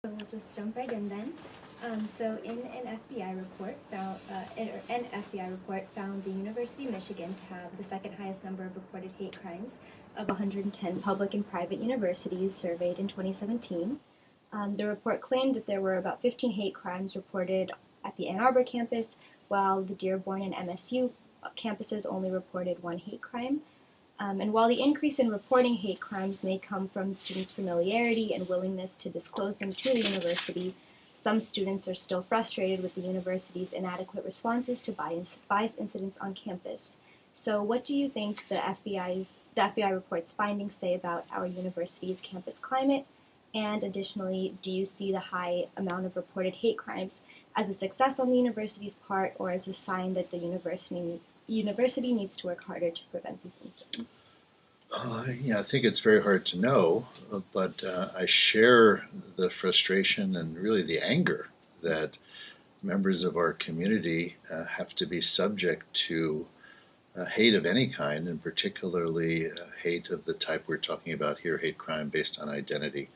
So we'll just jump right in then. So in an FBI report found the University of Michigan to have the second highest number of reported hate crimes of 110 public and private universities surveyed in 2017. The report claimed that there were about 15 hate crimes reported at the Ann Arbor campus, while the Dearborn and MSU campuses only reported one hate crime. And while the increase in reporting hate crimes may come from students' familiarity and willingness to disclose them to the university, some students are still frustrated with the university's inadequate responses to bias incidents on campus. So what do you think the FBI report's findings say about our university's campus climate? And additionally, do you see the high amount of reported hate crimes as a success on the university's part, or as a sign that the university needs to work harder to prevent these incidents? I think it's very hard to know, but I share the frustration and really the anger that members of our community have to be subject to hate of any kind, and particularly hate of the type we're talking about here, hate crime based on identity.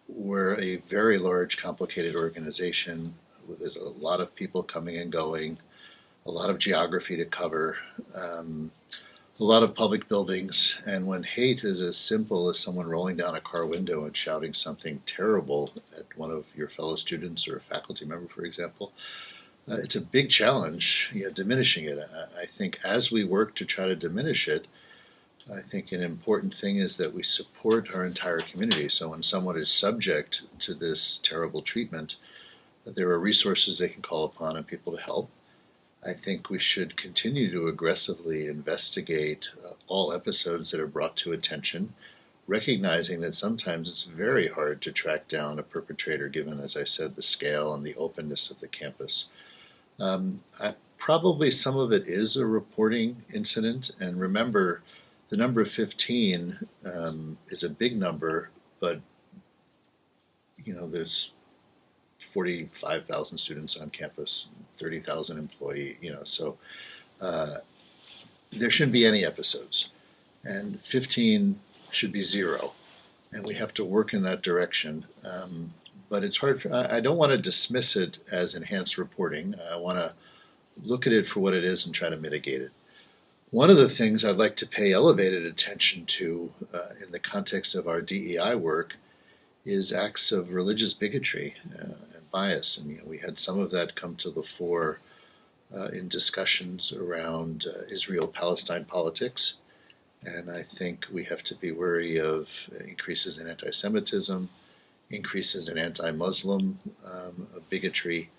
We're a very large, complicated organization with a lot of people coming and going, a lot of geography to cover, a lot of public buildings, and when hate is as simple as someone rolling down a car window and shouting something terrible at one of your fellow students or a faculty member, for example, it's a big challenge, diminishing it. I think as we work to try to diminish it, I think an important thing is that we support our entire community. So when someone is subject to this terrible treatment, there are resources they can call upon and people to help. I think we should continue to aggressively investigate all episodes that are brought to attention, recognizing that sometimes it's very hard to track down a perpetrator given, as I said, the scale and the openness of the campus. Probably some of it is a reporting incident, and remember, the number 15 is a big number, but there's 45,000 students on campus, 30,000 employees, so there shouldn't be any episodes, and 15 should be zero, and we have to work in that direction. But it's hard. I don't want to dismiss it as enhanced reporting. I want to look at it for what it is and try to mitigate it. One of the things I'd like to pay elevated attention to in the context of our DEI work is acts of religious bigotry and bias. And we had some of that come to the fore in discussions around Israel-Palestine politics. And I think we have to be wary of increases in anti-Semitism, increases in anti-Muslim bigotry.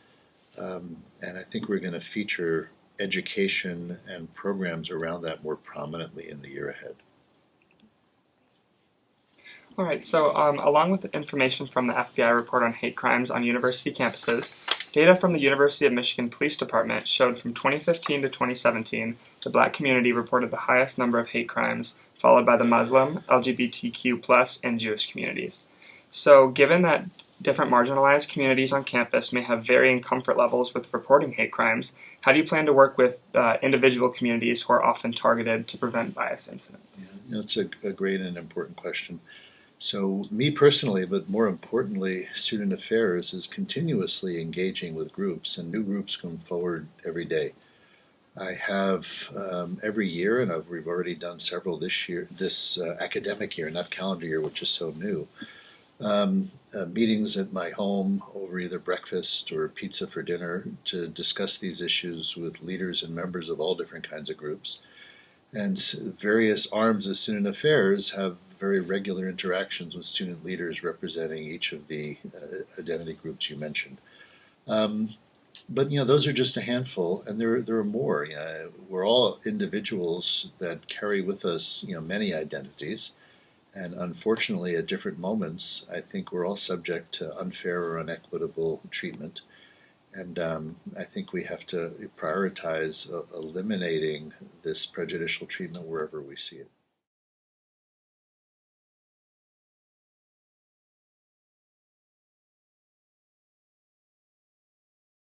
And I think we're going to feature education and programs around that more prominently in the year ahead. All right, so along with the information from the FBI report on hate crimes on university campuses, data from the University of Michigan Police Department showed from 2015 to 2017, the Black community reported the highest number of hate crimes, followed by the Muslim, LGBTQ+, and Jewish communities. So given that different marginalized communities on campus may have varying comfort levels with reporting hate crimes, how do you plan to work with individual communities who are often targeted to prevent bias incidents? Yeah, it's a great and important question. So me personally, but more importantly, Student Affairs is continuously engaging with groups, and new groups come forward every day. I have every year, and we've already done several this academic year, not calendar year, which is so new, meetings at my home over either breakfast or pizza for dinner to discuss these issues with leaders and members of all different kinds of groups. And various arms of Student Affairs have very regular interactions with student leaders representing each of the identity groups you mentioned. But those are just a handful, and there are more. We're all individuals that carry with us many identities. And unfortunately, at different moments, I think we're all subject to unfair or inequitable treatment. And I think we have to prioritize eliminating this prejudicial treatment wherever we see it.